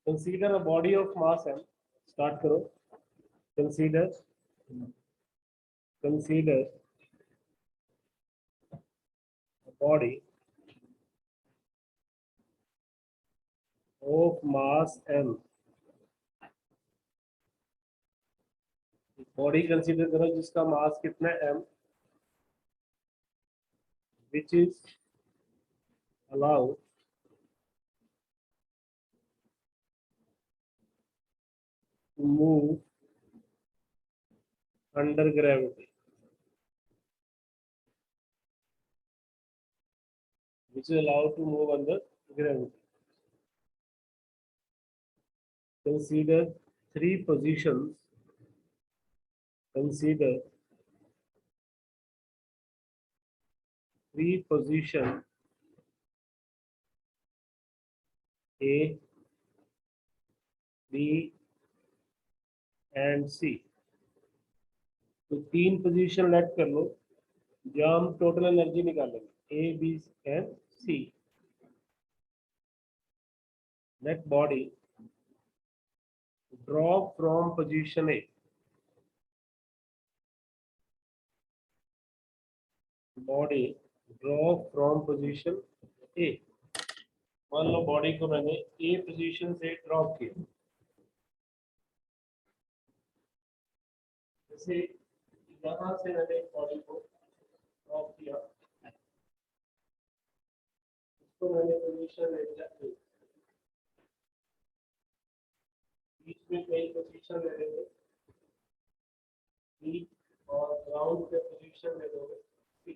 Consider a body of mass m, start करो। Consider body of mass m, body consider करो जिसका मास कितना है m, which is allowed to move under gravity, which is allowed to move under gravity. Consider three positions. Consider three positions A, B and C. तो तीन position late कर लो जहाँ हम total energy निकालेंगे A, B and C. Let body drop from position A. Body drop from position A. मान लो body को मैंने ए position से ड्रॉप किया, जैसे यहाँ से मैंने बॉडी को ड्रॉप किया, उसको मैंने पोजीशन बीच में कई पोजीशन ले लेंगे बी और ग्राउंड पे पोजीशन ले लोगे सी।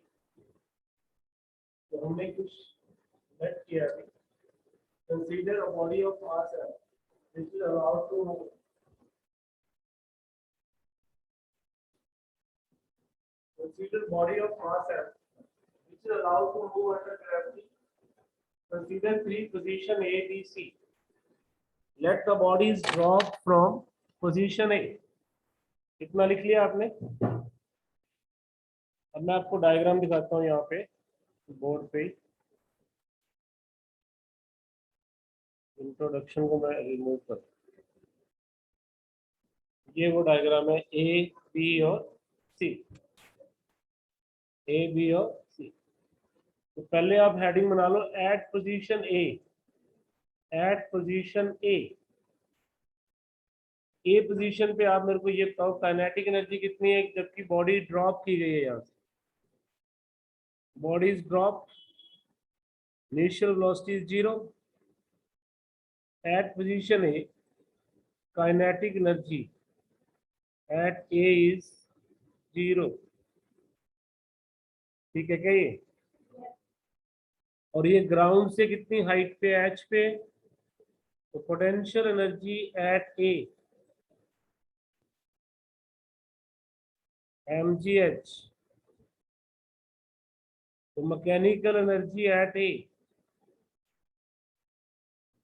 तो हमने कुछ लेट किया है। Consider a body of mass m which is allowed to move. Consider body of mass m which is allowed to move under gravity. Consider three position A, B, C. Let the bodies drop from position A. इतना लिख लिया आपने। अब मैं आपको diagram दिखाता हूँ यहाँ पे बोर्ड पे। इंट्रोडक्शन को मैं रिमूव कर, ये वो डायग्राम है ए बी और सी, ए बी और सी। तो पहले आप हेडिंग बना लो एट पोजीशन ए, एट पोजीशन ए पोजीशन पे आप मेरे को ये बताओ काइनेटिक एनर्जी कितनी है जबकि बॉडी ड्रॉप की गई है। यहाँ से body is drop, initial velocity is 0, at position A kinetic energy at A is 0। ठीक है क्या ये? और ये ग्राउंड से कितनी हाइट पे, एच पे, तो potential energy at A mgh, तो mechanical energy at A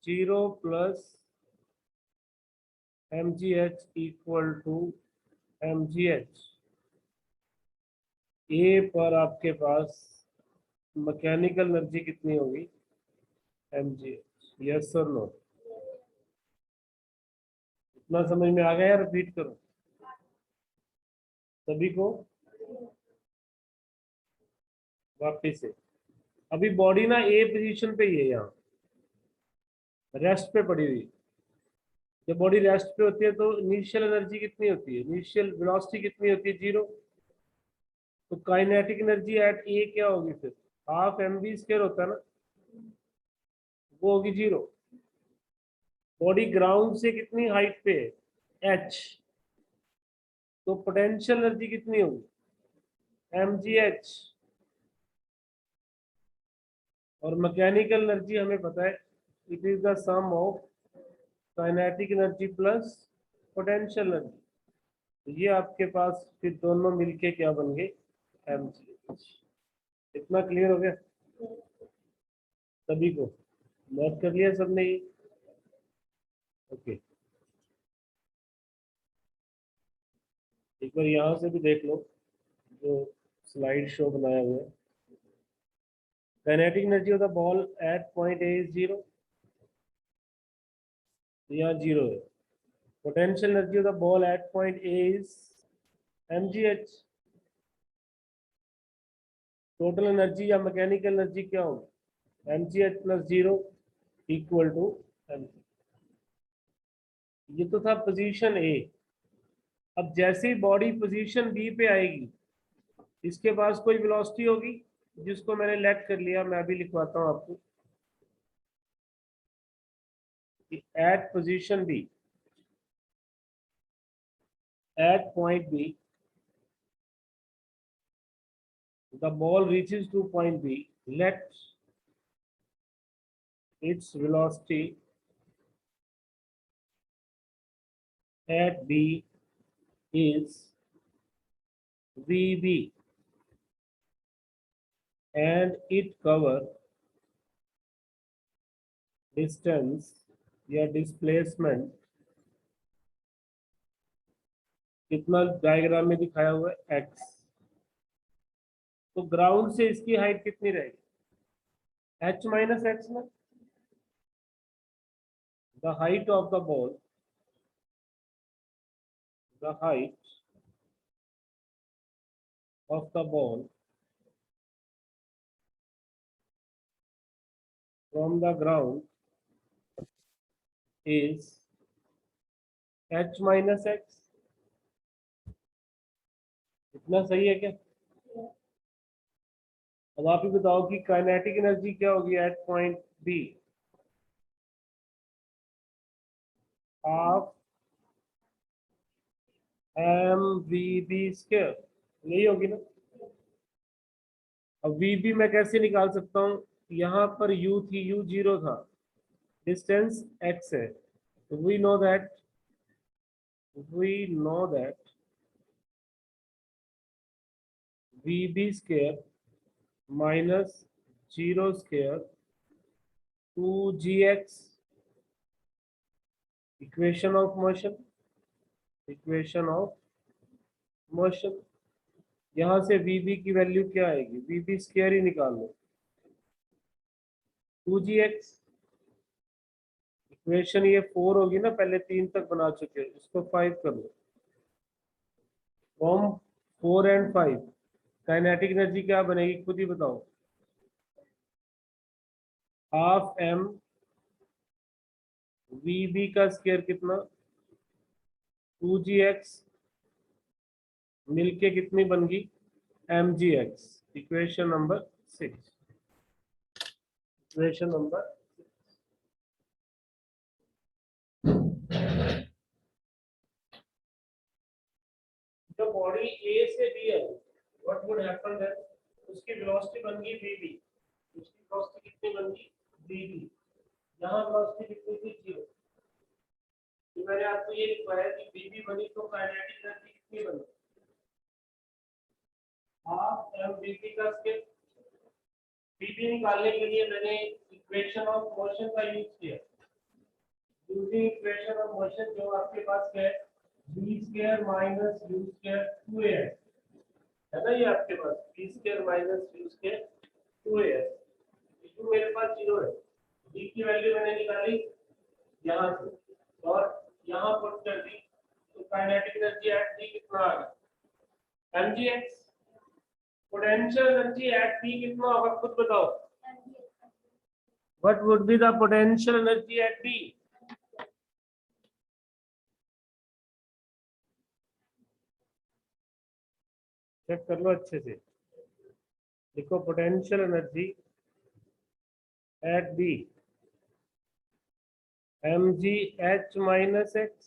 0 plus mgh equal to mgh। A पर आपके पास मैकेनिकल एनर्जी कितनी होगी mgh, यस और नो? इतना समझ में आ गया यार? रिपीट करो सभी को वापिस से। अभी बॉडी ना ए पोजीशन पे ही है, यहाँ रेस्ट पे पड़ी हुई। जब बॉडी रेस्ट पे होती है तो इनिशियल एनर्जी कितनी होती है, इनिशियल वेलोसिटी कितनी होती है? 0। तो काइनेटिक एनर्जी एट ए क्या होगी फिर? हाफ mv² होता है ना, वो होगी 0। बॉडी ग्राउंड से कितनी हाइट पे है? h, तो पोटेंशियल एनर्जी कितनी होगी? mgh। और मैकेनिकल एनर्जी हमें पता है it is the sum of kinetic energy plus potential energy. तो ये आपके पास फिर दोनों मिलके क्या बन गए? mgh। इतना क्लियर हो गया सभी को? नोट कर लिया सबने ये? ओके, एक बार यहाँ से भी देख लो जो स्लाइड शो बनाया हुआ है। Kinetic energy of the ball at point A is 0, तो यहाँ 0 है। Potential energy of the ball at point A is mgh। Total energy या मैकेनिकल एनर्जी क्या होगी, mgh plus 0 equal to mg। ये तो था पोजीशन ए। अब जैसे ही बॉडी पोजीशन बी पे आएगी, इसके पास कोई वेलोसिटी होगी जिसको मैंने लेट कर लिया, मैं भी लिखवाता हूं आपको। At position B, at point B, the ball reaches to point B, let its velocity at B is VB and it cover distance या displacement कितना डायग्राम में दिखाया हुआ है x। तो ग्राउंड से इसकी हाइट कितनी रहेगी, h माइनस एक्स में। The height of the ball, the height of the ball from the ground is h minus x. इतना सही है क्या? अब आप ही बताओ कि काइनेटिक एनर्जी क्या होगी eight point B, half mvb², यही होगी ना। अब vb मैं कैसे निकाल सकता हूँ, यहाँ पर u थी, u 0 था, डिस्टेंस x है, तो we know that vb² minus 0² 2gx, equation of motion, equation of motion. यहां से vb की वैल्यू क्या आएगी, vb² ही निकाल लो, 2gx। इक्वेशन ये 4 होगी ना, पहले 3 तक बना चुके हैं, इसको 5 कर लो। फ्रॉम 4 एंड 5 काइनेटिक एनर्जी क्या बनेगी, खुद ही बताओ। हाफ m vb का स्क्वायर कितना, 2gx, मिलके कितनी बन गई, mgx। Equation number 6, equation number जो बॉडी ए से बी है, व्हाट वुड हैपन देन, उसकी वेलोसिटी बन गई vb, उसकी वेलोसिटी कितनी बन गई vb, यहाँ वेलोसिटी कितनी थी 0। तो मैंने आपको ये लिखवाया कि vb बनी तो काइनेटिक एनर्जी कितनी बनी, हाफ mvb का स्क्वायर। vb निकालने के लिए मैंने इक्वेशन ऑफ मोशन का यूज किया, यूजिंग इक्वेशन ऑफ मोशन जो आपके पास है v² माइनस u² 2as है ना, ये आपके पास v² minus u² 2as, u मेरे पास 0 है, v की वैल्यू मैंने निकाली यहाँ से और यहाँ पुट कर दी, तो काइनेटिक एनर्जी एट b कितना आ गया, mgx। Potential energy at b कितना होगा, खुद बताओ। What would be the potential energy at b, check कर लो अच्छे से, देखो potential energy at B mgh minus X,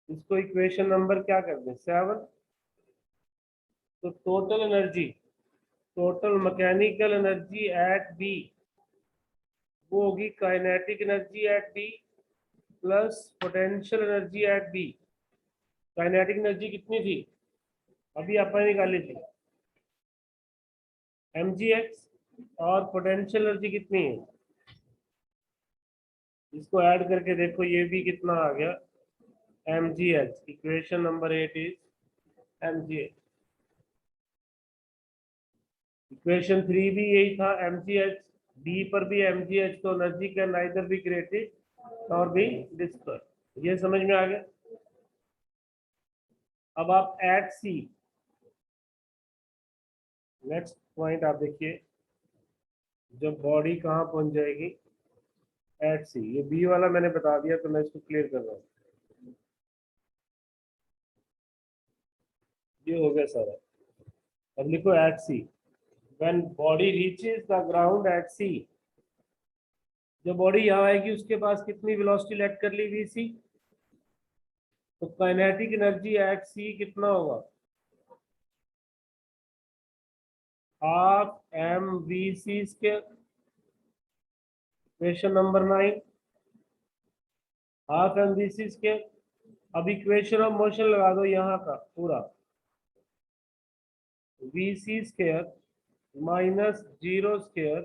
इसको इक्वेशन नंबर क्या कर दें 7। तो total energy, total mechanical energy at B वो होगी kinetic energy at B plus potential energy at B. Kinetic energy कितनी थी, अभी आपने निकाली थी mgx, और पोटेंशियल एनर्जी कितनी है, इसको ऐड करके देखो ये भी कितना आ गया mgh। Equation number 8 is mgh। Equation 3 भी यही था mgh, b पर भी mgh, तो energy can neither be created और भी डिस्ट्रॉय। ये समझ में आ गया। अब आप एट सी, नेक्स्ट पॉइंट आप देखिए, जब बॉडी कहाँ पहुंच जाएगी, एट सी। ये बी वाला मैंने बता दिया तो मैं इसको क्लियर कर रहा हूँ। ये हो गया सारा। अब लिखो at C, when body reaches the ground at C. जब बॉडी यहाँ आएगी उसके पास कितनी वेलोसिटी लेट कर ली, वी सी। तो काइनेटिक एनर्जी एट सी कितना होगा, half m v c square. Equation number 9, half m v c square. अब इक्वेशन ऑफ मोशन लगा दो यहाँ का पूरा, v c square minus zero square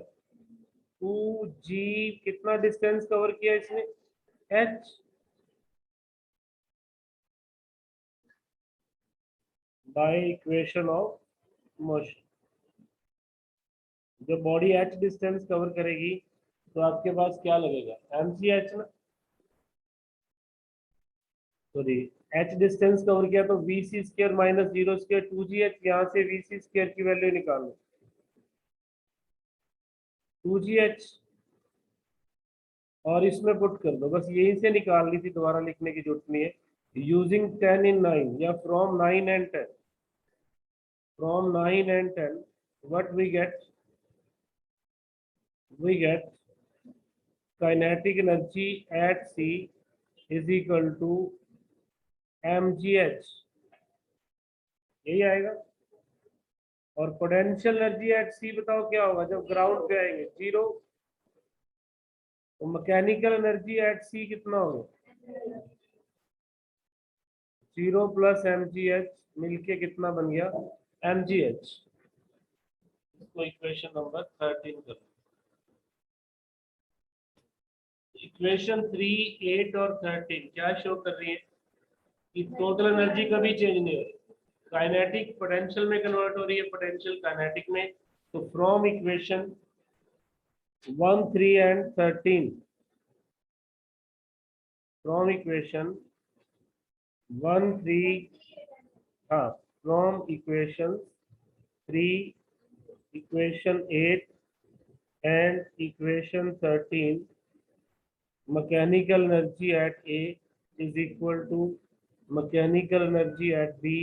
2g, कितना डिस्टेंस कवर किया इसने, h, by equation of motion. जब बॉडी h डिस्टेंस कवर करेगी तो आपके पास क्या लगेगा, mgh ना, सॉरी, h डिस्टेंस कवर किया तो v c square minus zero square 2gh। यहाँ से वी सी स्क्वायर की वैल्यू निकाल लो, 2gh, और इसमें पुट कर दो। बस यहीं से निकाल ली थी, दोबारा लिखने की जरूरत नहीं है। यूजिंग 10 in 9 या from 9 and 10, from 9 and 10, what we get, we get kinetic energy at C is equal to mgh, यही आएगा। और पोटेंशियल एनर्जी एट सी बताओ क्या होगा जब ग्राउंड पे आएंगे, जीरो। तो मैकेनिकल एनर्जी एट सी कितना होगा, zero plus m g h मिलके कितना बन गया, एम जी एच। इसको इक्वेशन नंबर 13 कर, इक्वेशन 3, 8 और 13 क्या शो कर रही है कि टोटल एनर्जी कभी चेंज नहीं हो रही, काइनेटिक पोटेंशियल में कन्वर्ट हो रही है, पोटेंशियल काइनेटिक में। तो from equation 1, 3 and 13, from equation 1, 3, हाँ, from equation 3, equation 8 and equation 13, mechanical energy at A is equal to mechanical energy at B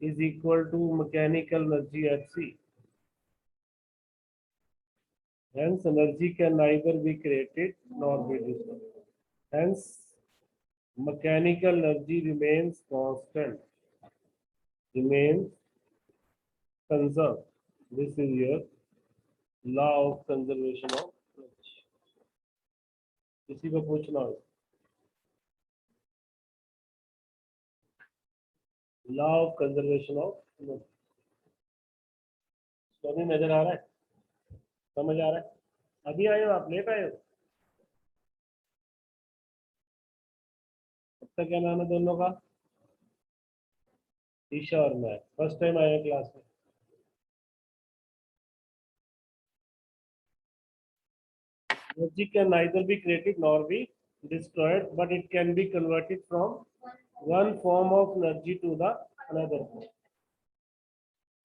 is equal to mechanical energy at C. Hence, energy can neither be created nor be destroyed. Hence, mechanical energy remains constant, remains conserved. This is your law of conservation of energy. किसी को पूछना हो, law of conservation of energy. तो नजर आ रहा है, समझ आ रहा है? अभी आए हो आप, लेट आए हो? अब तक क्या नाम है दोनों का, ईशा और मैं, फर्स्ट टाइम आए क्लास में। Energy can neither be created nor be destroyed, but it can be converted from one form of energy to the another form.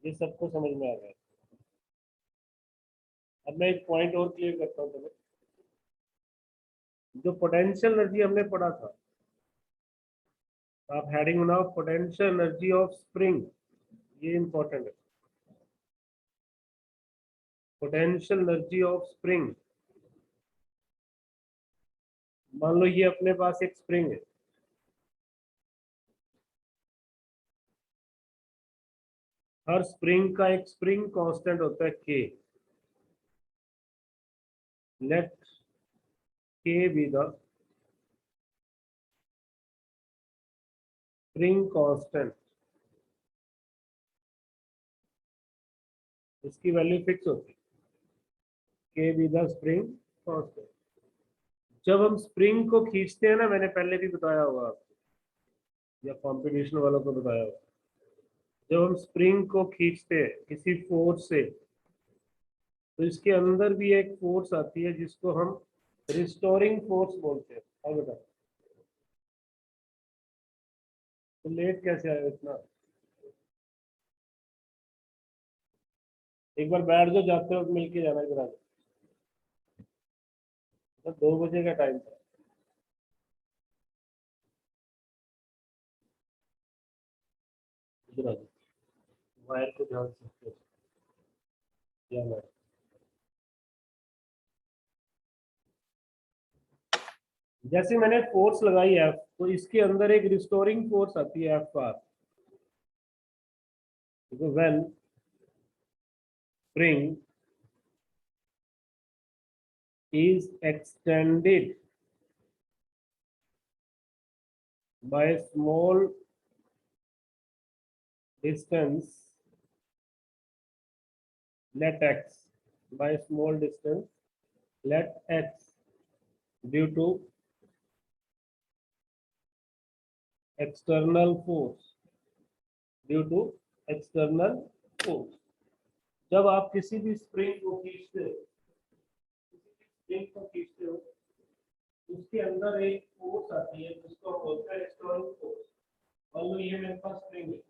ये सबको समझ में आ गया। अब मैं एक पॉइंट और क्लियर करता हूँ तुम्हें। जो पोटेंशियल एनर्जी हमने पढ़ा था, आप हेडिंग बनाओ पोटेंशियल एनर्जी ऑफ स्प्रिंग, ये इंपॉर्टेंट है। पोटेंशियल एनर्जी ऑफ स्प्रिंग, मान लो ये अपने पास एक स्प्रिंग है, हर स्प्रिंग का एक स्प्रिंग कांस्टेंट होता है के। लेट के बी द स्प्रिंग कांस्टेंट, इसकी वैल्यू फिक्स होती है, के बी द स्प्रिंग कांस्टेंट। जब हम स्प्रिंग को खींचते हैं ना, मैंने पहले भी बताया होगा आपको या कंपटीशन वालों को बताया होगा, जब हम स्प्रिंग को खींचते हैं किसी फोर्स से, तो इसके अंदर भी एक फोर्स आती है जिसको हम रिस्टोरिंग फोर्स बोलते हैं। और बेटा तो लेट कैसे आया इतना? एक बार बैठ जाओ, जाते वक्त मिल के जाना इधर। तो 2 बजे का टाइम था। इधर आ जाओ, वायर को ध्यान से क्या वायर? जैसे मैंने फोर्स लगाई एफ, तो इसके अंदर एक रिस्टोरिंग फोर्स आती है F R. When spring is extended by a small distance, let x, by a small distance, let x, due to external force, due to external force। जब आप किसी भी स्प्रिंग को खींचते हो, उसके अंदर एक फोर्स आती है जिसको हम बोलते हैं एक्सटर्नल फोर्स। मान लो ये मेरे पास स्प्रिंग है,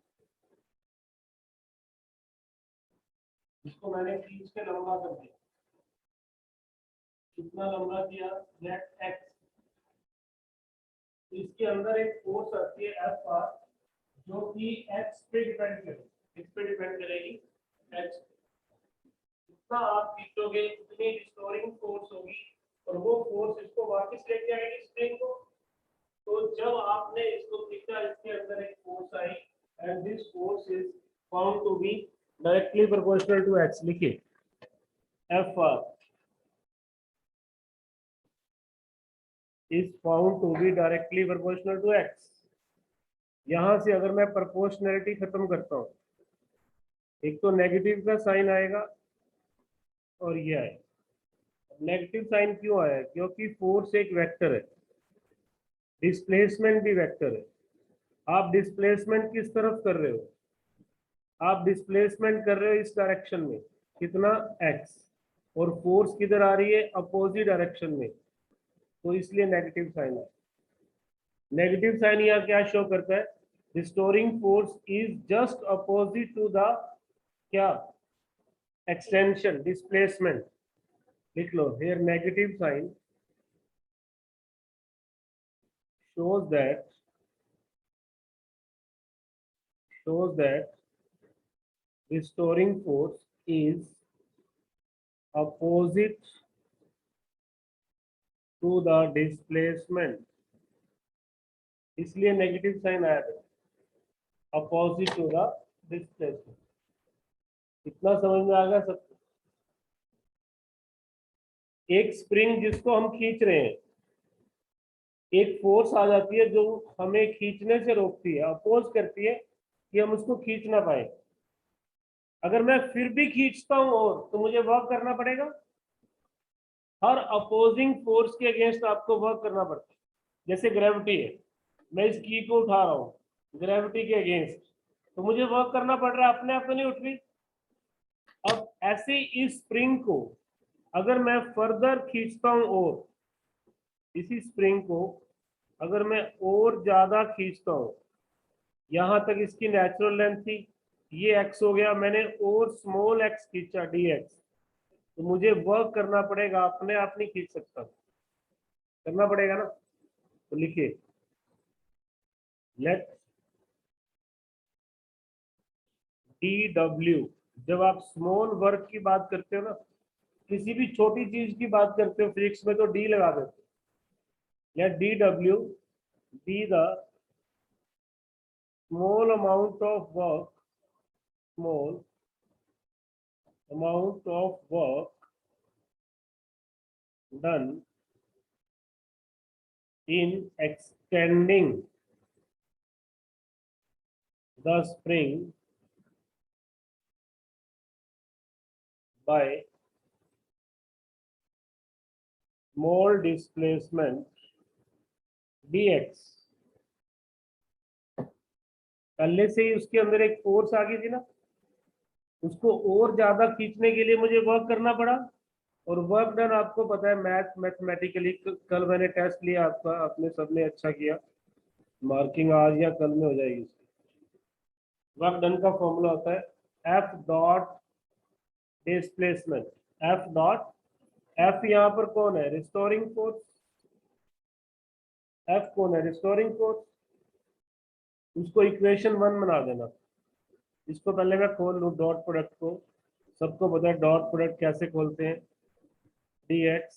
जिसको मैंने खींच के लंबा कर दिया। कितना लंबा किया? Let x. इसके अंदर एक फोर्स आती है एफ आर, जो कि एक्स पे डिपेंड करेगी। किस पे डिपेंड करेगी? एक्स। जितना आप खींचोगे उतनी रिस्टोरिंग फोर्स होगी, और वो फोर्स इसको वापस लेके आएगी स्प्रिंग को। तो जब आपने इसको खींचा, इसके अंदर एक फोर्स आई, and this force is found to be directly proportional to X. लिखिए F R is found to be directly proportional to X. यहां से अगर मैं प्रोपोर्शनैलिटी खत्म करता हूं, एक तो नेगेटिव का साइन आएगा और ये आएगा। नेगेटिव साइन क्यों आया? क्योंकि फोर्स एक वेक्टर है, डिस्प्लेसमेंट भी वेक्टर है। आप डिस्प्लेसमेंट किस तरफ कर रहे हो? आप डिस्प्लेसमेंट कर रहे हो इस डायरेक्शन में, कितना? एक्स। और फोर्स किधर आ रही है? अपोजिट डायरेक्शन में, तो इसलिए नेगेटिव साइन है। नेगेटिव साइन यहाँ क्या शो करता है? Restoring force is just opposite to the क्या? Extension, displacement. लिख लो here negative sign shows that restoring force is opposite to the displacement। इसलिए नेगेटिव साइन आया था, अपोजिट टू द डिस्प्लेसमेंट। इतना समझ में आ गया सबको? एक स्प्रिंग जिसको हम खींच रहे हैं, एक फोर्स आ जाती है जो हमें खींचने से रोकती है, अपोज करती है कि हम उसको खींच ना पाए। अगर मैं फिर भी खींचता हूं और, तो मुझे वर्क करना पड़ेगा। हर अपोजिंग फोर्स के अगेंस्ट आपको वर्क करना पड़ता है। जैसे ग्रेविटी है, मैं इस की को उठा रहा हूं ग्रेविटी के अगेंस्ट, तो मुझे वर्क करना पड़ रहा है, अपने आप तो नहीं उठ रही। अब ऐसे इस स्प्रिंग को अगर मैं फर्दर खींचता हूं, और इसी स्प्रिंग को अगर मैं और ज्यादा खींचता हूं, यहां तक इसकी नेचुरल लेंथ थी, ये एक्स हो गया, मैंने और स्मॉल एक्स खींचा डी एक्स, तो मुझे वर्क करना पड़ेगा, अपने आप नहीं खींच सकता, करना पड़ेगा ना। तो लिखिए लेट डी डब्ल्यू। जब आप स्मॉल वर्क की बात करते हो ना, किसी भी छोटी चीज की बात करते हो फिजिक्स में, तो डी लगा देते हो। Let D W be the small amount of work, small amount of work done in extending the spring by small displacement dx। पहले से ही उसके अंदर एक फोर्स आ गई थी ना, उसको और ज्यादा खींचने के लिए मुझे वर्क करना पड़ा, और वर्क डन आपको पता है मैथमेटिकली, कल मैंने टेस्ट लिया आपका, आपने सबने अच्छा किया, मार्किंग आज या कल में हो जाएगी। वर्क डन का फॉर्मूला होता है F dot displacement, F dot, F यहाँ पर कौन है, रिस्टोरिंग फोर्स, एफ कौन है, रिस्टोरिंग फोर्स, उसको इक्वेशन 1 बना देना। इसको पहले मैं खोल लूँ डॉट प्रोडक्ट को, सबको पता है डॉट प्रोडक्ट कैसे खोलते हैं, D x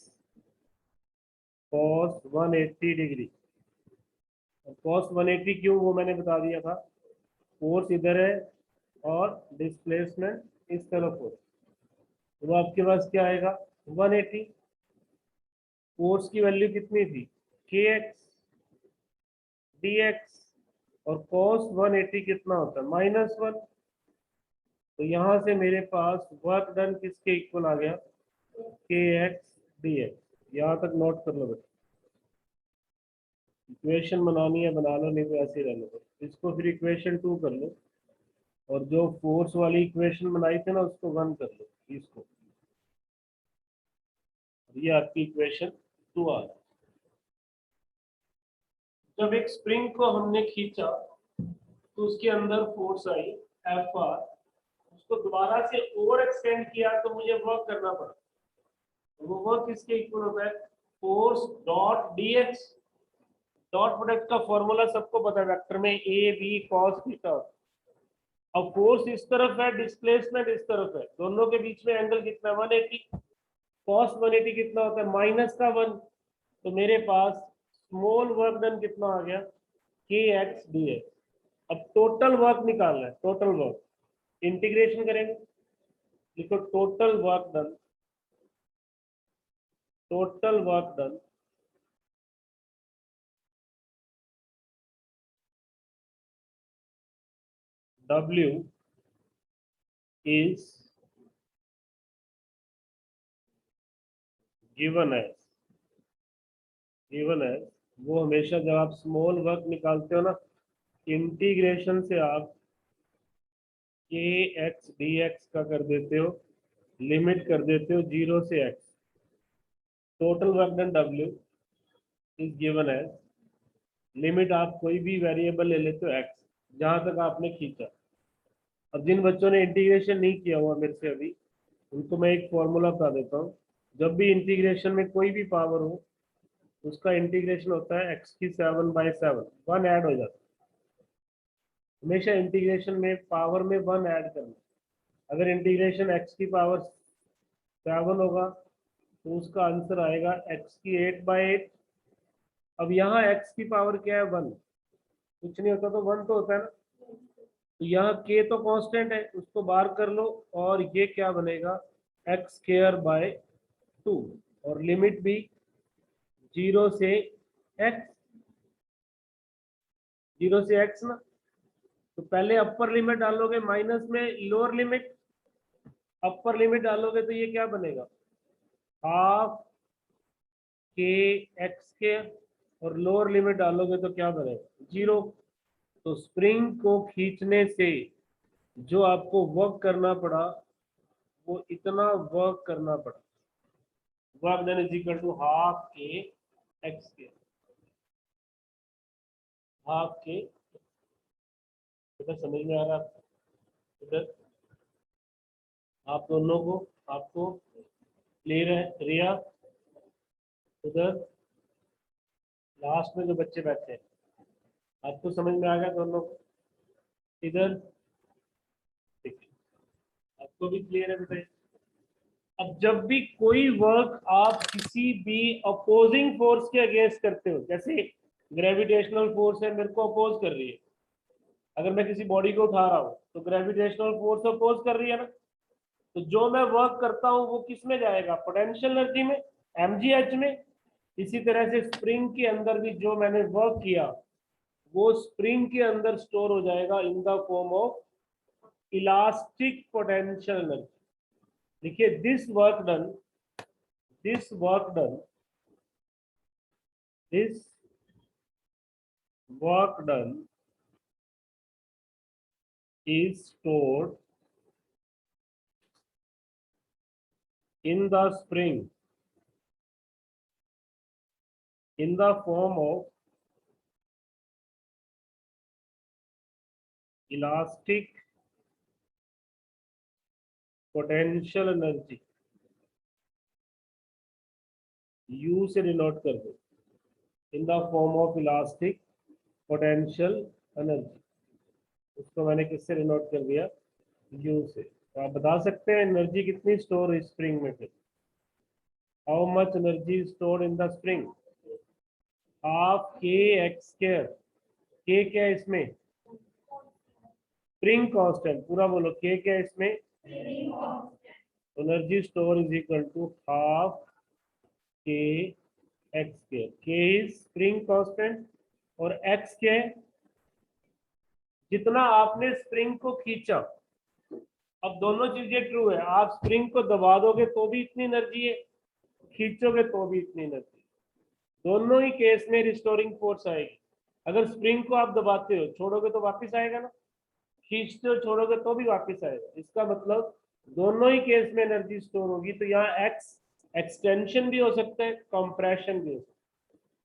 cos 180 degree, cos 180 क्यों, वो मैंने बता दिया था, फोर्स इधर है और डिस्प्लेसमेंट इस तरफ हो, तो आपके पास क्या आएगा 180, फोर्स की वैल्यू कितनी थी के एक्स डी एक्स, और कॉस 180 कितना होता है -1, तो यहां से मेरे पास वर्क डन किसके इक्वल आ गया, के एक्स डी एक्स। यहाँ तक नोट कर लो बेटा, इक्वेशन बनानी है बना लो, नहीं तो ऐसे ही रहने दो, इसको फिर इक्वेशन 2 कर लो, और जो फोर्स वाली इक्वेशन बनाई थी ना उसको 1 कर लो इसको, ये आपकी इक्वेशन 2 आ गई। जब एक स्प्रिंग को हमने खींचा तो उसके अंदर फोर्स आई एफ आर, उसको दोबारा से ओवर एक्सटेंड किया तो मुझे वर्क करना पड़ा, तो वो वर्क किसके इक्वल होता है, force dot D x, dot product का फॉर्मूला सबको पता है वेक्टर में, ए बी कॉस थीटा। अब फोर्स इस तरफ है, डिस्प्लेसमेंट इस तरफ है, दोनों के बीच में एंगल कितना है 180, कॉस 180 कितना होता है -1, तो मेरे पास स्मॉल वर्क डन कितना आ गया के एक्स डी एक्स। अब टोटल वर्क निकालना है, टोटल वर्क इंटीग्रेशन करेंगे, लिखो total work done, total work done W is given as, given है, वो हमेशा जब आप स्मॉल वर्क निकालते हो ना, इंटीग्रेशन से आप के एक्स डी एक्स का कर देते हो, लिमिट कर देते हो 0 से x, total work done W is given as, limit आप कोई भी वेरिएबल ले लेते हो x, जहां तक आपने खींचा। अब जिन बच्चों ने इंटीग्रेशन नहीं किया हुआ मेरे से अभी, उनको मैं एक फॉर्मूला बता देता हूँ, जब भी इंटीग्रेशन में कोई भी पावर हो उसका इंटीग्रेशन होता है x की 7/7, 1 ऐड हो जाता है, हमेशा इंटीग्रेशन में पावर में 1 ऐड करना, अगर इंटीग्रेशन x की पावर 7 होगा तो उसका आंसर आएगा x की 8/8। अब यहाँ x की पावर क्या है 1, कुछ नहीं होता तो 1 तो होता है ना, तो यहाँ k तो कांस्टेंट है, उसको बाहर कर लो, और ये क्या बनेगा x²/2, और लिमिट भी 0 से x, 0 से x ना, तो पहले अपर लिमिट डालोगे माइनस में लोअर लिमिट, अपर लिमिट डालोगे तो ये क्या बनेगा हाफ के एक्स के, और लोअर लिमिट डालोगे तो क्या बनेगा 0। तो स्प्रिंग को खींचने से जो आपको वर्क करना पड़ा वो इतना वर्क करना पड़ा, work done is equal to half k x k, half k, इधर समझ में आ रहा है, इधर आप दोनों को, आपको क्लियर है रिया, उधर लास्ट में जो बच्चे बैठे हैं आपको समझ में आ गया दोनों को, इधर ठीक है, आपको भी क्लियर है बेटा। अब जब भी कोई वर्क आप किसी भी अपोजिंग फोर्स के अगेंस्ट करते हो, जैसे ग्रेविटेशनल फोर्स है मेरे को अपोज कर रही है, अगर मैं किसी बॉडी को उठा रहा हूं तो ग्रेविटेशनल फोर्स अपोज कर रही है ना, तो जो मैं वर्क करता हूं वो किस में जाएगा पोटेंशियल एनर्जी में, mgh में। इसी तरह से स्प्रिंग के अंदर भी जो मैंने वर्क किया वो स्प्रिंग के अंदर स्टोर हो जाएगा in the form of elastic potential energy. देखिए this work done, this work done, this work done is stored in the spring in the form of elastic potential energy, U से denote कर दो, इन the form of elastic potential energy, उसको मैंने किससे denote कर दिया, U से। तो आप बता सकते हैं एनर्जी कितनी स्टोर है स्प्रिंग में, फिर how much energy stored in the spring, half k x square, के क्या है इसमें, स्प्रिंग कांस्टेंट, पूरा बोलो, के क्या है इसमें, energy store is equal to half k x square, k is spring constant और एक्स क्या है, जितना आपने स्प्रिंग को खींचा। अब दोनों चीजें ट्रू है, आप स्प्रिंग को दबा दोगे तो भी इतनी एनर्जी है, खींचोगे तो भी इतनी एनर्जी, दोनों ही केस में रिस्टोरिंग फोर्स आएगी। अगर स्प्रिंग को आप दबाते हो, छोड़ोगे तो वापस आएगा ना, खींचते हो छोड़ोगे तो भी वापस आएगा, इसका मतलब दोनों ही केस में एनर्जी स्टोर होगी। तो यहाँ एक्स एक्सटेंशन भी हो सकता है, कंप्रेशन भी हो सकता है,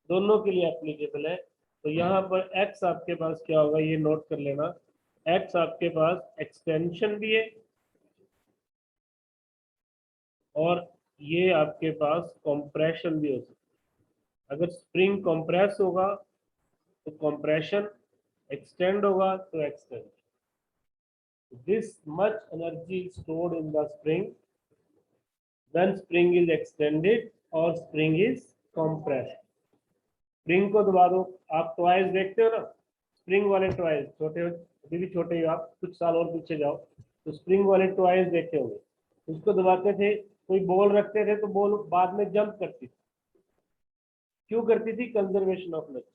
दोनों के लिए एप्लीकेबल है। तो यहाँ पर एक्स आपके पास क्या होगा, ये नोट कर लेना, एक्स आपके पास एक्सटेंशन भी है और ये आपके पास कंप्रेशन भी हो सकता है। अगर स्प्रिंग कंप्रेस होगा तो कंप्रेशन, एक्सटेंड होगा तो extension. This much energy is stored in the spring when spring is extended or spring is compressed. Spring को दबा दो, आप टॉयज देखते हो ना, स्प्रिंग वाले टॉयज, छोटे, अभी भी छोटे हो आप, कुछ साल और पीछे जाओ तो स्प्रिंग वाले टॉयज देखे होंगे, उसको दबाते थे, कोई बॉल रखते थे तो बॉल बाद में जंप करती थी, क्यों करती थी, कंजर्वेशन ऑफ एनर्जी।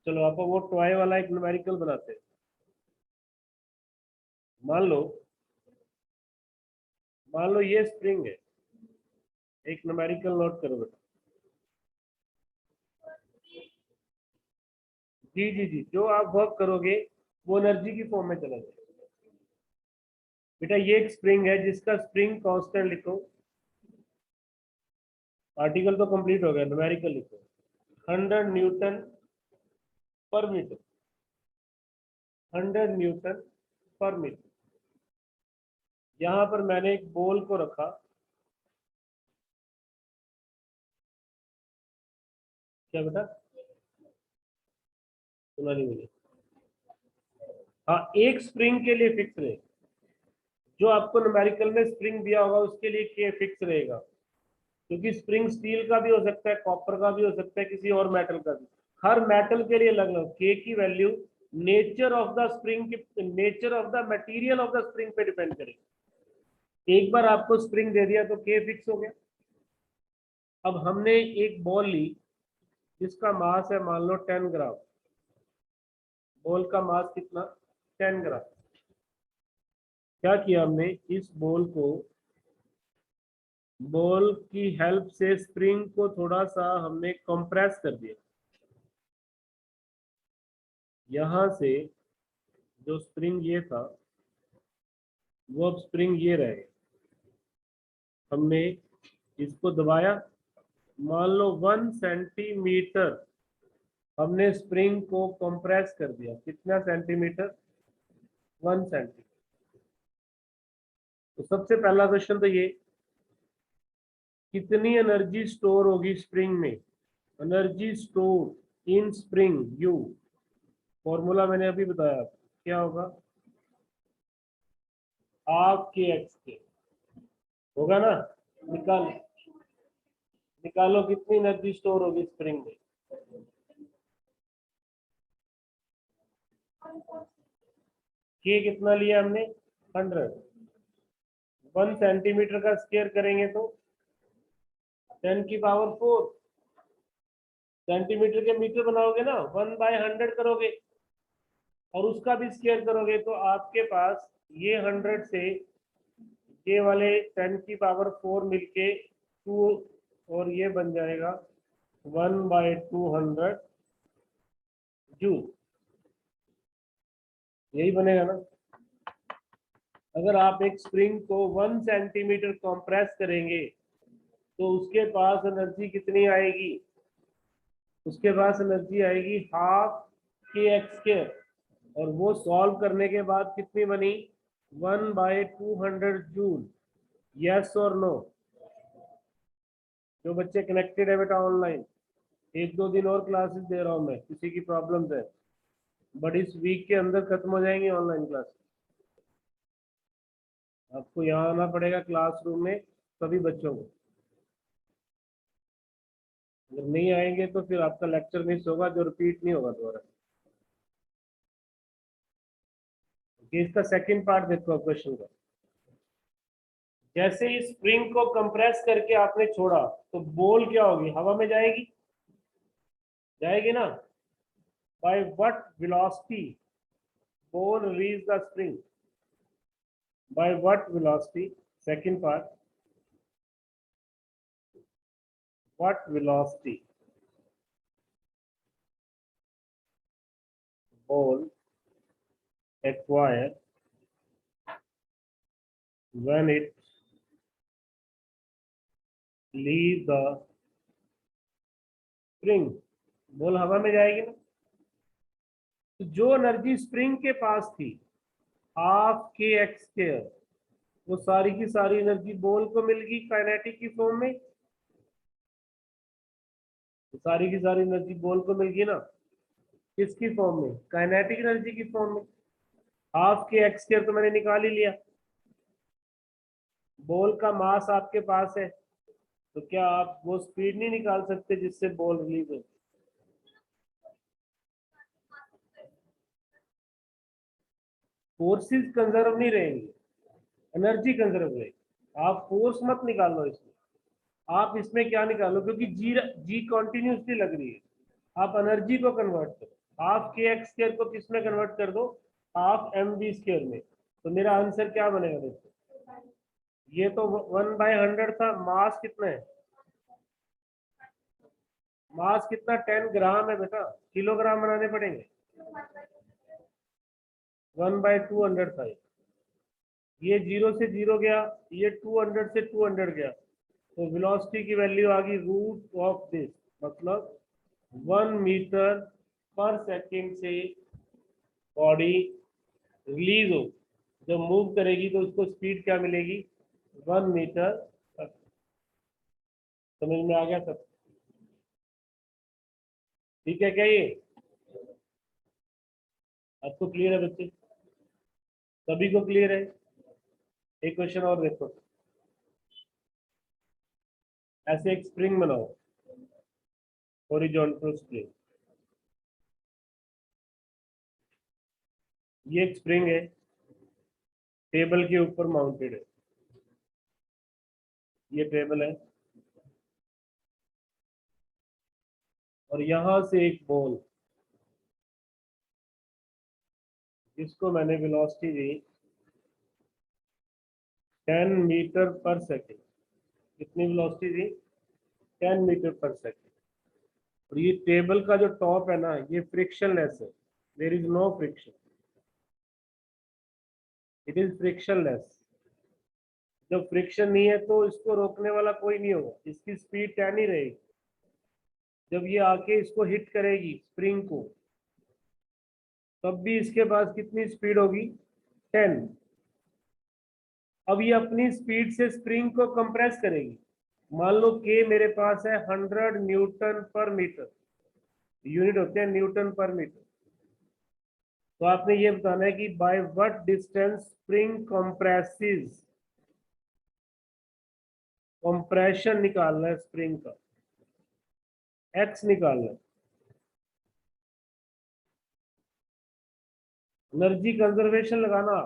चलो आप वो टॉय वाला एक न्यूमेरिकल बनाते हैं, मान लो ये स्प्रिंग है, एक न्यूमेरिकल नोट करो बेटा, जी जी जी, जो आप वर्क करोगे वो एनर्जी की फॉर्म में चला जाएगा। बेटा ये एक स्प्रिंग है जिसका स्प्रिंग कांस्टेंट लिखो, आर्टिकल तो कंप्लीट हो गया, न्यूमेरिकल लिखो, 100 न्यूटन पर मीटर, 100 न्यूटन पर मीटर। यहां पर मैंने एक बॉल को रखा, क्या बेटा, सुना नहीं मुझे, हाँ एक स्प्रिंग के लिए फिक्स रहे, जो आपको न्यूमेरिकल में स्प्रिंग दिया होगा उसके लिए के फिक्स रहेगा, क्योंकि स्प्रिंग स्टील का भी हो सकता है, कॉपर का भी हो सकता है, किसी और मेटल का भी, हर मेटल के लिए अलग अलग के की value nature of the spring के, nature of the material of the spring पे डिपेंड करेगी। एक बार आपको स्प्रिंग दे दिया तो के फिक्स हो गया। अब हमने एक बॉल ली जिसका मास है मान लो 10 ग्राम, बॉल का मास कितना, 10 ग्राम। क्या किया हमने, इस बॉल की हेल्प से स्प्रिंग को थोड़ा सा हमने कंप्रेस कर दिया, यहां से जो स्प्रिंग ये था वो अब स्प्रिंग ये रहे, हमने इसको दबाया, मान लो 1 सेंटीमीटर हमने स्प्रिंग को कंप्रेस कर दिया, कितना सेंटीमीटर, 1 सेंटीमीटर। तो सबसे पहला क्वेश्चन तो ये, कितनी एनर्जी स्टोर होगी स्प्रिंग में, energy store in spring you, formula मैंने अभी बताया, क्या होगा, हाफ के एक्स के, होगा ना, निकाल निकालो कितनी एनर्जी स्टोर होगी स्प्रिंग में, के कितना लिया हमने, 100, 1 सेंटीमीटर का स्क्वायर करेंगे तो 10 की पावर 4, सेंटीमीटर के मीटर बनाओगे ना, 1/100 करोगे और उसका भी स्क्वायर करोगे तो आपके पास ये 100 से ये वाले 10 की पावर 4 मिलके 2, और ये बन जाएगा 1/200 जूल, यही बनेगा ना। अगर आप एक स्प्रिंग को 1 सेंटीमीटर कंप्रेस करेंगे तो उसके पास एनर्जी कितनी आएगी? उसके पास एनर्जी आएगी हाफ के एक्स स्क्वायर, और वो सॉल्व करने के बाद कितनी बनी? 1/200 जूल। यस और नो? जो बच्चे कनेक्टेड है बेटा ऑनलाइन, 1-2 दिन और क्लासेस दे रहा हूँ मैं, किसी की प्रॉब्लम्स है बट इस वीक के अंदर खत्म हो जाएंगी ऑनलाइन क्लास। आपको यहाँ आना पड़ेगा क्लासरूम में सभी बच्चों को। अगर नहीं आएंगे तो फिर आपका लेक्चर मिस होगा, जो रिपीट नहीं होगा दोबारा। इसका सेकंड पार्ट देखो क्वेश्चन का। जैसे इस स्प्रिंग को कंप्रेस करके आपने छोड़ा तो बॉल क्या होगी? हवा में जाएगी, जाएगी ना? By what velocity ball release the spring? By what velocity? Second part, what velocity ball acquire when it leave the spring? Ball हवा में जाएगी ना, तो जो एनर्जी स्प्रिंग के पास थी हाफ के एक्स स्क्वायर, वो सारी की सारी एनर्जी बॉल को मिल गई काइनेटिक की फॉर्म में। तो सारी की सारी एनर्जी बॉल को मिल गई ना, किसकी फॉर्म में? काइनेटिक एनर्जी की फॉर्म में। हाफ के एक्स स्क्वायर तो मैंने निकाल ही लिया। बॉल का मास आपके पास है, तो क्या आप वो स्पीड नहीं निकाल सकते जिससे बॉल रिलीज हो? फोर्सेस कंजर्व नहीं रहेंगी, एनर्जी कंजर्व रहेगी। आप फोर्स मत निकालो इसमें, आप इसमें क्या निकालो, क्योंकि जी जी कॉन्टिन्यूसली लग रही है। आप एनर्जी को कन्वर्ट करो, हाफ के एक्स स्क्वायर को किस में कन्वर्ट कर दो? हाफ एम बी स्क्वायर में। तो मेरा आंसर क्या बनेगा देखो, ये तो 1/100 था। मास कितना है? मास कितना? 10 ग्राम है बेटा, किलोग्राम बनाने पड़ेंगे। 1/200 था ये 0 से 0 गया, ये 200 से 200 गया, तो वेलोसिटी की वैल्यू आ गई रूट ऑफ दिस, मतलब 1 मीटर पर सेकेंड से बॉडी रिलीज हो, जब मूव करेगी तो उसको स्पीड क्या मिलेगी? 1 मीटर। समझ में आ गया सब? ठीक है क्या ये? आपको क्लियर है बच्चे? सभी को क्लियर है? एक क्वेश्चन और देखो। ऐसे एक स्प्रिंग बनाओ, हॉरिजॉन्टल स्प्रिंग। ये एक स्प्रिंग है, टेबल के ऊपर माउंटेड है। ये टेबल है, और यहां से एक बॉल, जिसको मैंने वेलोसिटी दी 10 मीटर पर सेकेंड। कितनी वेलोसिटी दी? 10 मीटर पर सेकेंड। और ये टेबल का जो टॉप है ना, ये फ्रिक्शनलेस है, there is no friction, it is frictionless. जब फ्रिक्शन नहीं है तो इसको रोकने वाला कोई नहीं होगा, इसकी स्पीड 10 ही रहेगी। जब ये आके इसको हिट करेगी स्प्रिंग को, तब भी इसके पास कितनी स्पीड होगी? 10। अब ये अपनी स्पीड से स्प्रिंग को कंप्रेस करेगी। मान लो के मेरे पास है 100 न्यूटन पर मीटर, यूनिट होते हैं न्यूटन पर मीटर। तो आपने ये बताना है कि by what distance spring comprises, compression निकालना है स्प्रिंग का, एक्स निकालना है। एनर्जी कंजर्वेशन लगाना,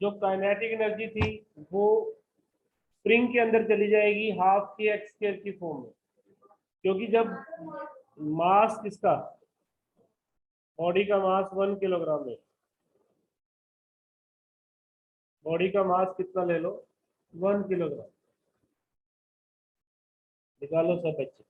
जो काइनेटिक एनर्जी थी वो स्प्रिंग के अंदर चली जाएगी हाफ के एक्स स्क्वायर की फॉर्म में, क्योंकि जब मास किसका, बॉडी का मास 1 किलोग्राम है। बॉडी का मास कितना ले लो? 1 किलोग्राम। निकालो सब बच्चे।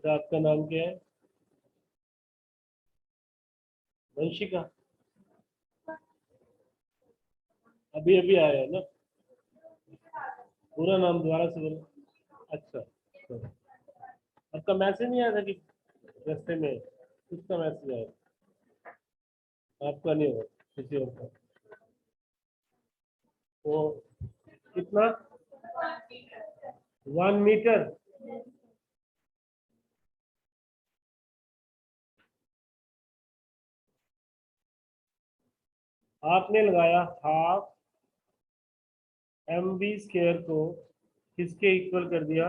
बेटा आपका नाम क्या है? वंशिका। अभी अभी आया है ना? पूरा नाम दोबारा से बोलो। अच्छा तो आपका मैसेज नहीं आया था कि रास्ते में किसका मैसेज आया? आपका नहीं होगा, किसी और का। वो कितना? 1 मीटर। आपने लगाया हाफ mv² को किसके इक्वल कर दिया?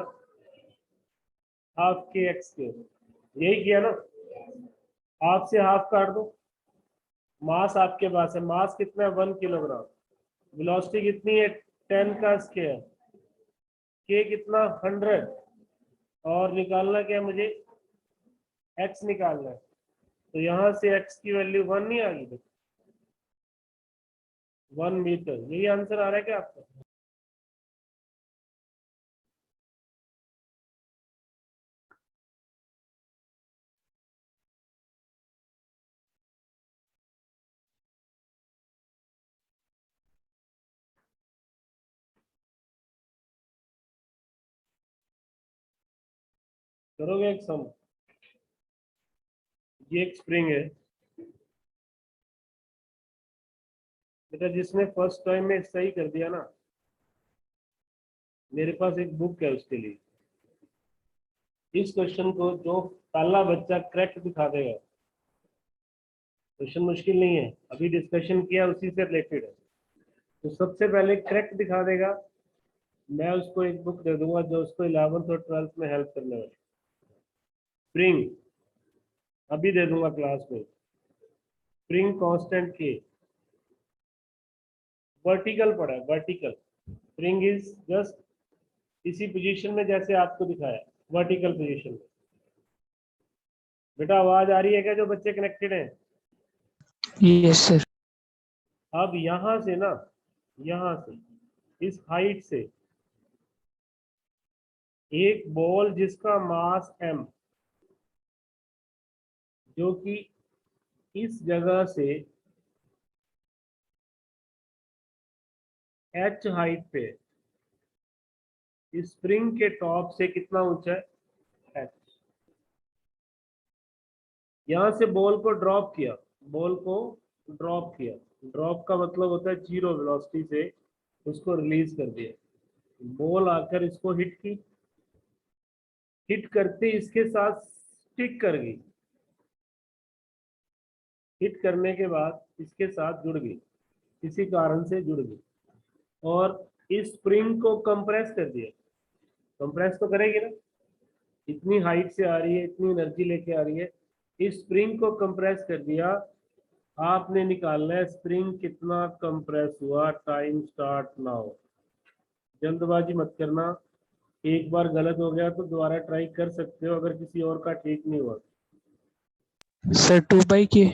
हाफ के एक्स के। यही किया ना? हाफ से हाफ काट दो। मास आपके पास है, मास कितना है? 1 किलोग्राम। वेलोसिटी कितनी है? 10 का स्क्वायर। के कितना? 100। और निकालना क्या है मुझे? एक्स निकालना है। तो यहाँ से एक्स की वैल्यू 1 नहीं आ गई? 1 मीटर। यही आंसर आ रहा है क्या आपका? करोगे एक सम? ये एक स्प्रिंग है बेटा, जिसने फर्स्ट टाइम में सही कर दिया ना, मेरे पास एक बुक है उसके लिए। इस क्वेश्चन को जो पहला बच्चा करेक्ट दिखा देगा, क्वेश्चन मुश्किल नहीं है, अभी डिस्कशन किया उसी से रिलेटेड है, तो सबसे पहले करेक्ट दिखा देगा, मैं उसको एक बुक दे दूंगा जो उसको 11th और 12th में हेल्प करने वाली। स्प्रिंग अभी दे दूंगा क्लास में। स्प्रिंग कांस्टेंट के वर्टिकल पड़ा है, वर्टिकल। स्प्रिंग इज जस्ट इसी पोजीशन में जैसे आपको दिखाया, वर्टिकल पोजीशन में। बेटा आवाज आ रही है क्या जो बच्चे कनेक्टेड हैं? Yes sir. अब यहां से ना, यहां से इस हाइट से एक बॉल जिसका मास m, जो कि इस जगह से h हाइट पे, इस स्प्रिंग के टॉप से कितना ऊंचा है? h। यहां से बॉल को ड्रॉप किया, बॉल को ड्रॉप किया। ड्रॉप का मतलब होता है जीरो वेलोसिटी से उसको रिलीज कर दिया। बॉल आकर इसको हिट की, हिट करते इसके साथ स्टिक कर गई, हिट करने के बाद इसके साथ जुड़ गई, किसी कारण से जुड़ गई, और इस स्प्रिंग को कंप्रेस कर दिया। कंप्रेस तो करेगी ना, इतनी हाइट से आ रही है, इतनी एनर्जी लेके आ रही है, इस स्प्रिंग को कंप्रेस कर दिया। आपने निकालना है स्प्रिंग कितना कंप्रेस हुआ। Time start now. जल्दबाजी मत करना, एक बार गलत हो गया तो दोबारा ट्राई कर सकते हो अगर किसी और का ठीक नहीं हुआ। Sir 2/k।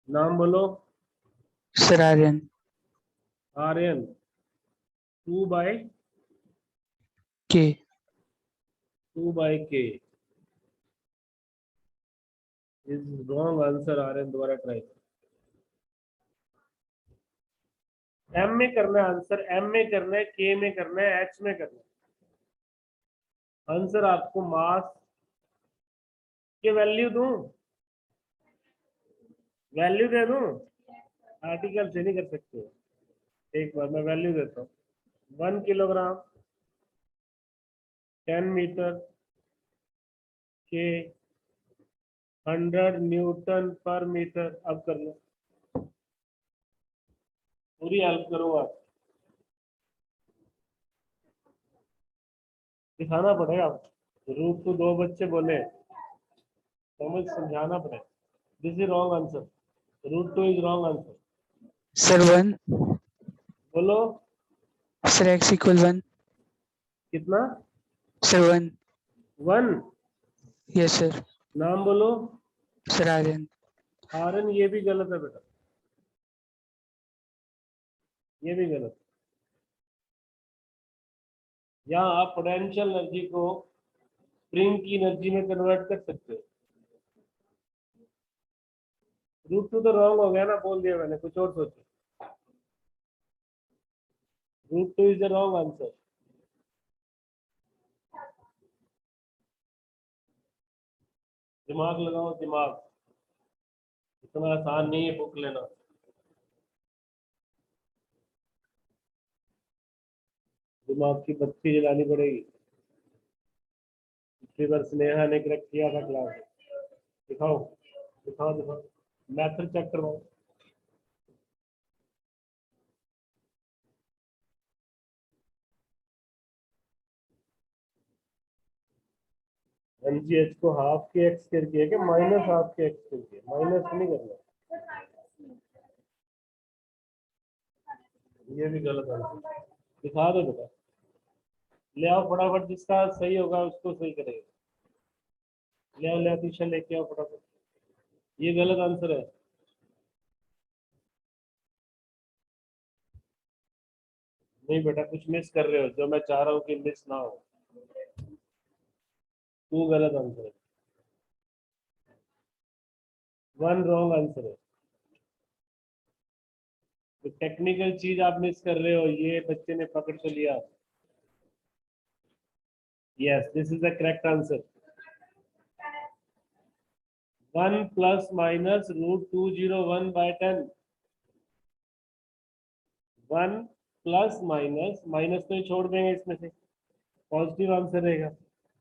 नाम बोलो। सर आर्यन। आर्यन। 2/k। के। 2/k is wrong answer. Aryan दोबारा ट्राई। एम में करना है आंसर, एम में करना है, के में करना है, एच में करना है आंसर। आपको मास की वैल्यू दूं, वैल्यू दे दूं? आर्टिकल से नहीं कर सकते। एक बार मैं वैल्यू देता हूँ। 1 किलोग्राम, 10 मीटर के, 100 न्यूटन पर मीटर। अब कर लो, पूरी हेल्प करो आप। दिखाना पड़ेगा। रूट टू 2 बच्चे बोले, समझ समझाना पड़ेगा। This is wrong answer. Root two is wrong answer. Sir 1। बोलो। Sir x = 1। कितना? सर 1। 1। Yes sir. नाम बोलो। सर आर्यन। आर्यन। ये भी गलत है बेटा, ये भी गलत। यहाँ आप पोटेंशियल एनर्जी को स्प्रिंग की एनर्जी में कन्वर्ट कर सकते हो। √2 तो रॉन्ग हो गया ना, बोल दिया मैंने, कुछ और सोचो। √2 इज द रॉन्ग आंसर। दिमाग लगाओ दिमाग, इतना आसान नहीं है बुक लेना। दिमाग की बत्ती जलानी पड़ेगी। पिछली बार स्नेहा ने क्रैक किया था क्लास। दिखाओ दिखाओ दिखाओ, मैथड चेक करवाओ। MgH को हाफ के एक्स करके है कि माइनस हाफ के एक्स करके? माइनस नहीं करना, ये भी गलत आंसर। दिखा दो बेटा, ले आओ फटाफट, जिसका सही होगा उसको सही करेगा। ले आओ, ले आओ, ट्यूशन लेके आओ फटाफट। ये गलत आंसर है। नहीं बेटा, कुछ मिस कर रहे हो जो मैं चाह रहा हूँ कि मिस ना हो। तू गलत आंसर है, 1 रॉन्ग आंसर है। तो टेक्निकल चीज आप मिस कर रहे हो, ये बच्चे ने पकड़ तो लिया। Yes, this is the correct answer. 1 plus minus √201/10। 1 plus minus, minus तो ये छोड़ देंगे इसमें से, पॉजिटिव आंसर रहेगा।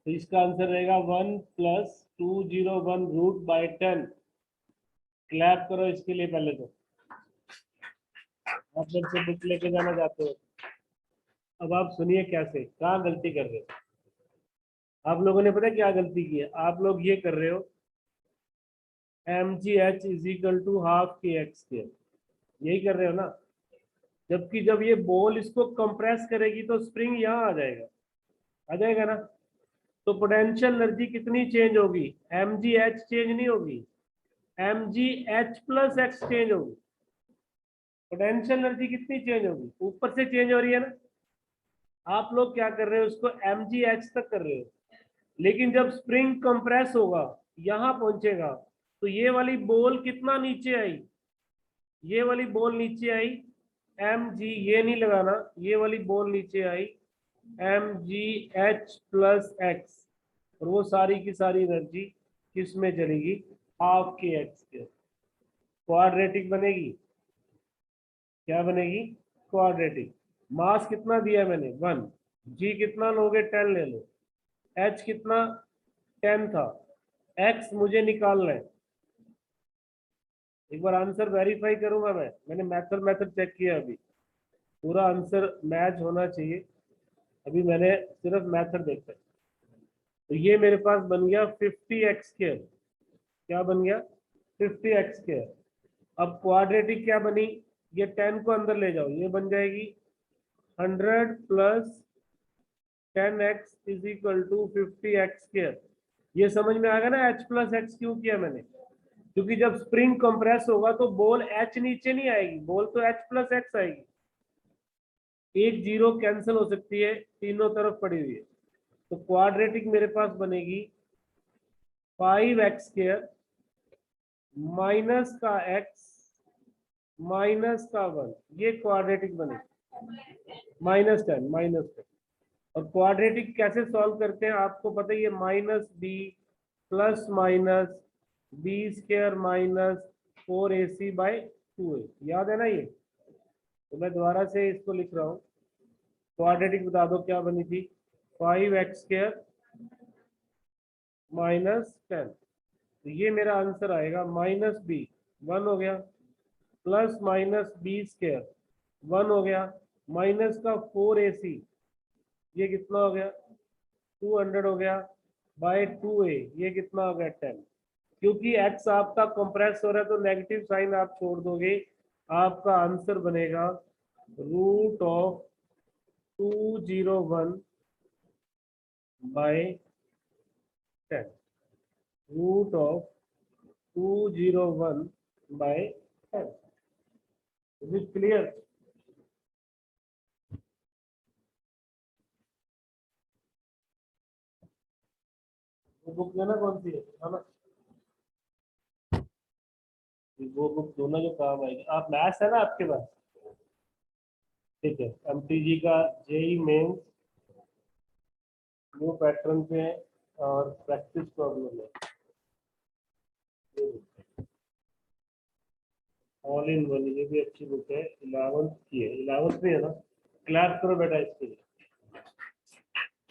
तो इसका आंसर रहेगा 1 प्लस 201√10। क्लैप करो इसके लिए पहले तो। आप जब से बुक लेके जाना चाहते हो। अब आप सुनिए कैसे, कहाँ गलती कर रहे हो आप लोगों ने, पता है क्या गलती की है? आप लोग ये कर रहे हो MgH is equal to half k x square, यही कर रहे हो ना। जबकि जब ये बॉल इसको कंप्रेस करेगी तो स्प्रिंग यहाँ आ जाएगा ना। तो पोटेंशियल एनर्जी कितनी चेंज होगी? MgH चेंज नहीं होगी, MgH प्लस एक्स चेंज होगी। पोटेंशियल एनर्जी कितनी चेंज होगी? ऊपर से चेंज हो रही है ना। आप लोग क्या कर रहे हो, उसको MgH तक कर रहे हो, लेकिन जब स्प्रिंग कंप्रेस होगा, यहां पहुंचेगा, तो ये वाली बॉल कितना नीचे आई? ये वाली बॉल नीचे आई mg, ये नहीं लगाना, ये वाली बॉल नीचे आई MgH प्लस एक्स, और वो सारी की सारी एनर्जी किस में चलेगी? हाफ के एक्स के। क्वाड्रेटिक बनेगी। क्या बनेगी? क्वाड्रेटिक। मास कितना दिया मैंने? 1। जी कितना लोगे? 10 ले लो। एच कितना? 10 था। एक्स मुझे निकालना है। एक बार आंसर वेरीफाई करूंगा मैंने मेथड चेक किया, अभी पूरा आंसर मैच होना चाहिए। अभी मैंने सिर्फ मेथड देखा। तो ये मेरे पास बन गया 50x²। क्या बन गया? 50x²। अब क्वाड्रेटिक क्या बनी? ये 10 को अंदर ले जाओ, ये बन जाएगी 100 plus 10x is equal to 50x²। ये समझ में आ गया ना h प्लस एक्स क्यों किया मैंने? क्योंकि जब स्प्रिंग कंप्रेस होगा तो बॉल h नीचे नहीं आएगी, बॉल तो h प्लस एक्स आएगी। एक जीरो कैंसिल हो सकती है, तीनों तरफ पड़ी हुई है। तो क्वाड्रेटिक मेरे पास बनेगी 5x² माइनस का x माइनस का 1, ये क्वाड्रेटिक बनेगी। -10। और क्वाड्रेटिक कैसे सॉल्व करते हैं आपको पता ही है, -b plus minus b² minus 4ac/2a, याद है ना ये? तो मैं दोबारा से इसको लिख रहा हूँ। क्वाड्रेटिक बता दो क्या बनी थी? 5x² -10। तो ये मेरा आंसर आएगा -b 1 हो गया, प्लस माइनस b² 1 हो गया, माइनस का 4ac, ये कितना हो गया? 200 हो गया, बाय 2a, ये कितना हो गया? 10। क्योंकि x आपका कंप्रेस हो रहा है तो नेगेटिव साइन आप छोड़ दोगे, आपका आंसर बनेगा √201/10। √201/10। Is it clear? तो बुक लेना कौन सी है ना, वो बुक दो ना जो काम आएगी। आप मैथ्स है ना आपके पास, ठीक है, एमटीजी का जेई मेंस न्यू पैटर्न पे है और प्रैक्टिस प्रॉब्लम है, ऑल इन वन, ये भी अच्छी बुक है, 11th की है, 11th में है ना, क्लास करो बेटा इसके लिए।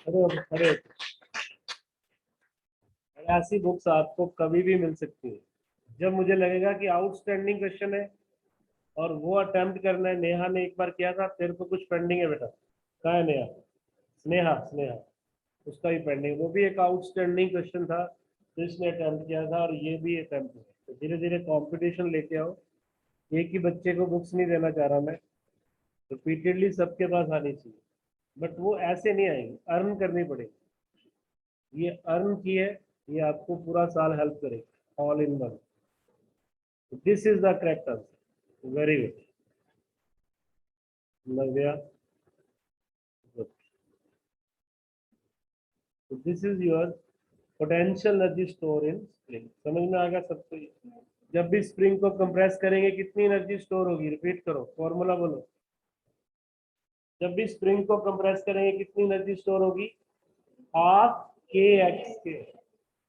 अरे अरे ऐसी बुक्स आपको कभी भी मिल सकती है, जब मुझे लगेगा कि आउटस्टैंडिंग क्वेश्चन है और वो अटेम्प्ट करना है। नेहा ने एक बार किया था, तेरे को कुछ पेंडिंग है बेटा, कहाँ है नेहा, स्नेहा स्नेहा, उसका भी पेंडिंग, वो भी एक आउटस्टैंडिंग क्वेश्चन था, तो इसने अटेम्प्ट किया था और ये भी अटेम्प्ट किया। तो धीरे धीरे कंपटीशन लेके आओ, एक ही बच्चे को बुक्स नहीं देना चाह रहा मैं, रिपीटेडली सबके पास आनी चाहिए, बट वो ऐसे नहीं आएगी, अर्न करनी पड़ेगी। ये अर्न की है, ये आपको पूरा साल हेल्प करेगी, all in one. This is the correct answer, very good Navya, this is your potential energy store in spring. समझ में आ गया सबको? जब भी स्प्रिंग को कंप्रेस करेंगे कितनी एनर्जी स्टोर होगी, रिपीट करो, फॉर्मूला बोलो। जब भी स्प्रिंग को कंप्रेस करेंगे कितनी एनर्जी स्टोर होगी, हाफ के एक्स के।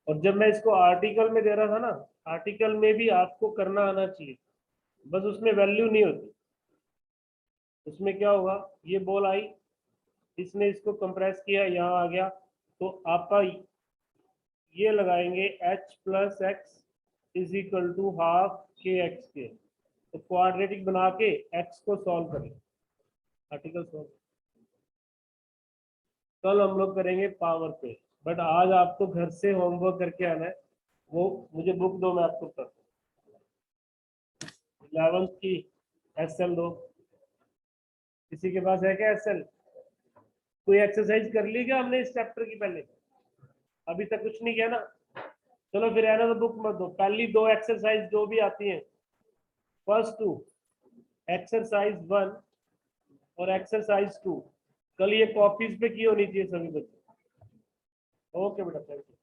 और जब मैं इसको आर्टिकल में दे रहा था ना, आर्टिकल में भी आपको करना आना चाहिए, बस उसमें वैल्यू नहीं होती। उसमें क्या होगा, ये बॉल आई, इसने इसको कंप्रेस किया, यहाँ आ गया, तो आपका ये लगाएंगे h plus x is equal to half k x k, तो क्वाड्रेटिक बना के x को सॉल्व करें, आर्टिकल सॉल्व। कल हम लोग करेंगे पावर पे, बट आज आपको घर से होमवर्क करके आना है, वो मुझे बुक दो, मैं आपको कर 11th की SL दो। किसी के पास है क्या SL? कोई एक्सरसाइज कर ली क्या हमने इस चैप्टर की पहले? अभी तक कुछ नहीं किया ना, चलो फिर है ना, तो बुक मत दो, पहली दो एक्सरसाइज जो भी आती हैं, फर्स्ट टू एक्सरसाइज 1 और एक्सरसाइज 2, कल ये कॉपीज पे की होनी चाहिए सभी बच्चे। ओके बेटा, थैंक यू।